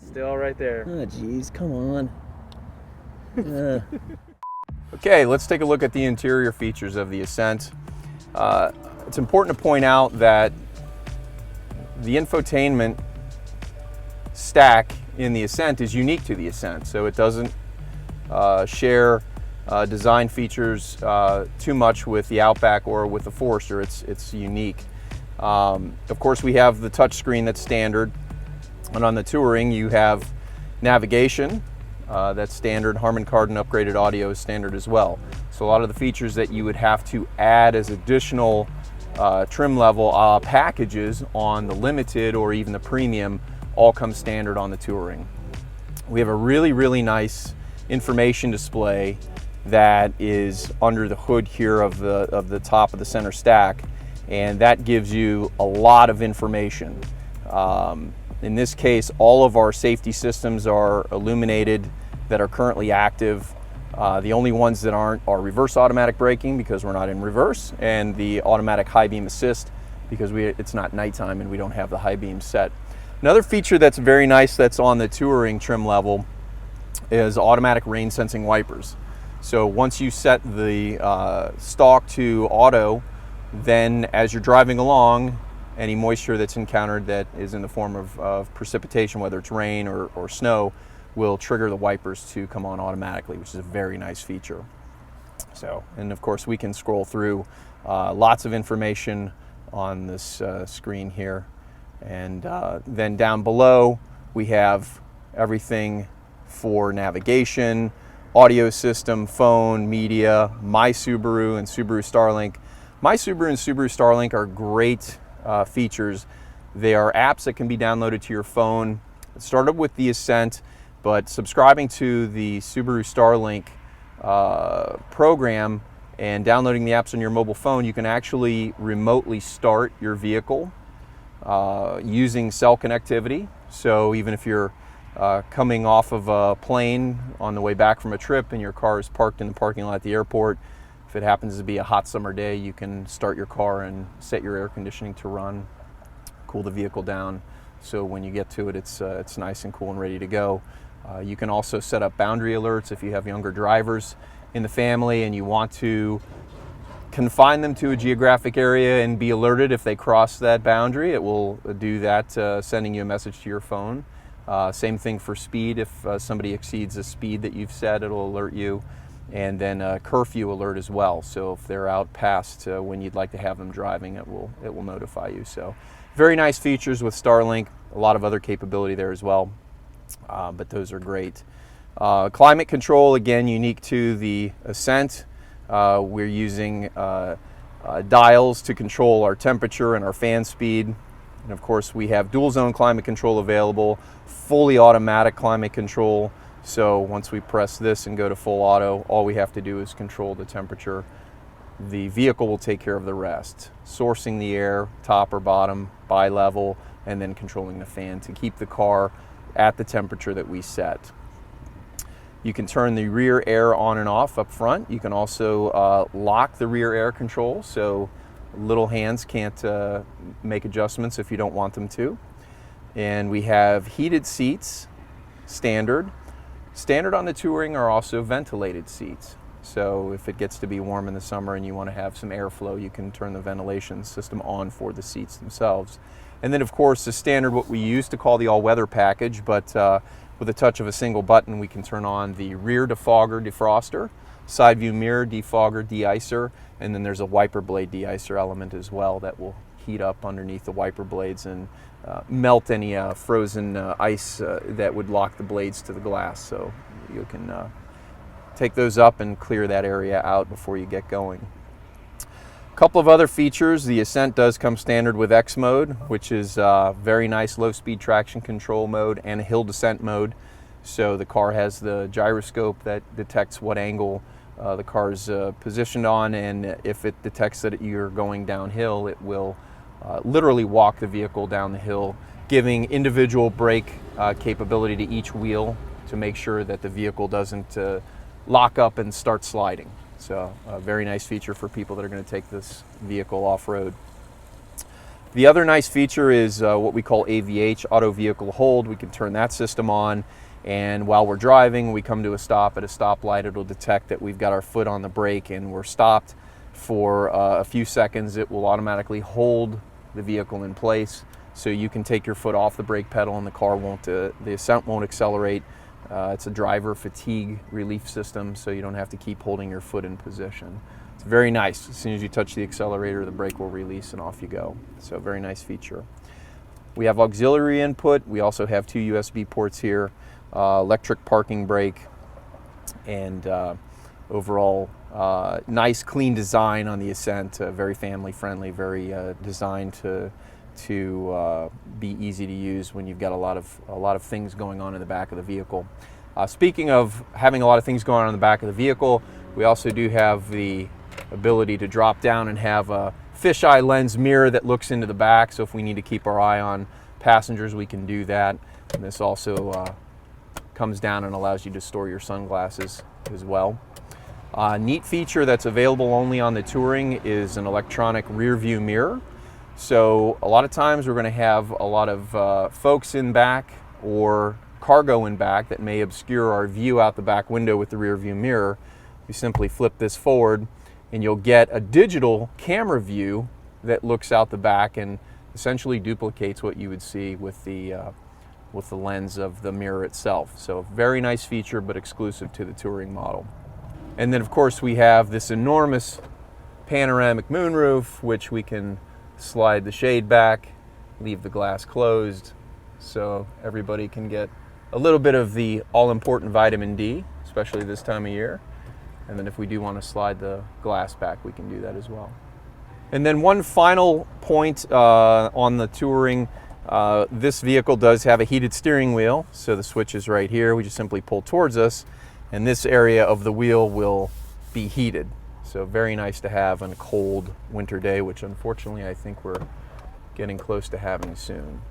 Still right there. Oh, geez, come on. Okay, let's take a look at the interior features of the Ascent. It's important to point out that the infotainment stack in the Ascent is unique to the Ascent, so it doesn't share design features too much with the Outback or with the Forester. It's unique. Of course, we have the touchscreen that's standard, and on the Touring you have navigation. That's standard. Harman Kardon upgraded audio is standard as well. So a lot of the features that you would have to add as additional trim level packages on the Limited or even the Premium all come standard on the Touring. We have a really nice information display that is under the hood here of the top of the center stack, and that gives you a lot of information. In this case, all of our safety systems are illuminated that are currently active. The only ones that aren't are reverse automatic braking, because we're not in reverse, and the automatic high beam assist, because it's not nighttime and we don't have the high beam set. Another feature that's very nice that's on the Touring trim level is automatic rain sensing wipers. So once you set the stalk to auto, then as you're driving along, any moisture that's encountered that is in the form of precipitation, whether it's rain or snow, will trigger the wipers to come on automatically, which is a very nice feature. So, and of course we can scroll through lots of information on this screen here. And then down below we have everything for navigation, audio system, phone, media, My Subaru and Subaru Starlink. My Subaru and Subaru Starlink are great features. They are apps that can be downloaded to your phone. It started with the Ascent, but subscribing to the Subaru Starlink program and downloading the apps on your mobile phone, you can actually remotely start your vehicle using cell connectivity. So even if you're coming off of a plane on the way back from a trip and your car is parked in the parking lot at the airport, if it happens to be a hot summer day, you can start your car and set your air conditioning to run, cool the vehicle down, so when you get to it, it's nice and cool and ready to go. You can also set up boundary alerts if you have younger drivers in the family and you want to confine them to a geographic area and be alerted if they cross that boundary. It will do that, sending you a message to your phone. Same thing for speed. If somebody exceeds the speed that you've set, it'll alert you. And then a curfew alert as well. So if they're out past when you'd like to have them driving, it will notify you. So very nice features with Starlink. A lot of other capability there as well, but those are great. Climate control, again, unique to the Ascent. We're using dials to control our temperature and our fan speed. And of course we have dual zone climate control available, fully automatic climate control. So once we press this and go to full auto, all we have to do is control the temperature. The vehicle will take care of the rest, sourcing the air, top or bottom, by level, and then controlling the fan to keep the car at the temperature that we set. You can turn the rear air on and off up front. You can also lock the rear air control, so little hands can't make adjustments if you don't want them to. And we have heated seats, standard. Standard on the Touring are also ventilated seats. So if it gets to be warm in the summer and you want to have some airflow, you can turn the ventilation system on for the seats themselves. And then of course the standard, what we used to call the all-weather package, but with a touch of a single button we can turn on the rear defogger defroster, side view mirror defogger de-icer, and then there's a wiper blade de-icer element as well that will heat up underneath the wiper blades and melt any frozen ice that would lock the blades to the glass. So you can take those up and clear that area out before you get going. A couple of other features. The Ascent does come standard with XMode, which is very nice low-speed traction control mode and a hill descent mode. So the car has the gyroscope that detects what angle the car is positioned on, and if it detects that you're going downhill, it will literally walk the vehicle down the hill, giving individual brake capability to each wheel to make sure that the vehicle doesn't lock up and start sliding. So a very nice feature for people that are going to take this vehicle off-road. The other nice feature is what we call AVH, Auto Vehicle Hold. We can turn that system on, and while we're driving, we come to a stop at a stoplight, it'll detect that we've got our foot on the brake and we're stopped for a few seconds. It will automatically hold the vehicle in place, so you can take your foot off the brake pedal and the car won't, the Ascent won't accelerate. It's a driver fatigue relief system, so you don't have to keep holding your foot in position. It's very nice. As soon as you touch the accelerator, the brake will release and off you go. So very nice feature. We have auxiliary input. We also have 2 USB ports here, electric parking brake, and overall nice clean design on the Ascent. Very family friendly, very designed to be easy to use when you've got a lot of things going on in the back of the vehicle. Speaking of having a lot of things going on in the back of the vehicle, we also do have the ability to drop down and have a fisheye lens mirror that looks into the back, so if we need to keep our eye on passengers, we can do that. And this also comes down and allows you to store your sunglasses as well. Neat feature that's available only on the Touring is an electronic rear view mirror. So a lot of times we're going to have a lot of folks in back or cargo in back that may obscure our view out the back window with the rear view mirror. You simply flip this forward and you'll get a digital camera view that looks out the back and essentially duplicates what you would see with the lens of the mirror itself. So very nice feature, but exclusive to the Touring model. And then of course we have this enormous panoramic moonroof, which we can slide the shade back, leave the glass closed, so everybody can get a little bit of the all-important vitamin D, especially this time of year. And then if we do want to slide the glass back, we can do that as well. And then one final point on the Touring, this vehicle does have a heated steering wheel, so the switch is right here. We just simply pull towards us, and this area of the wheel will be heated. So very nice to have on a cold winter day, which unfortunately I think we're getting close to having soon.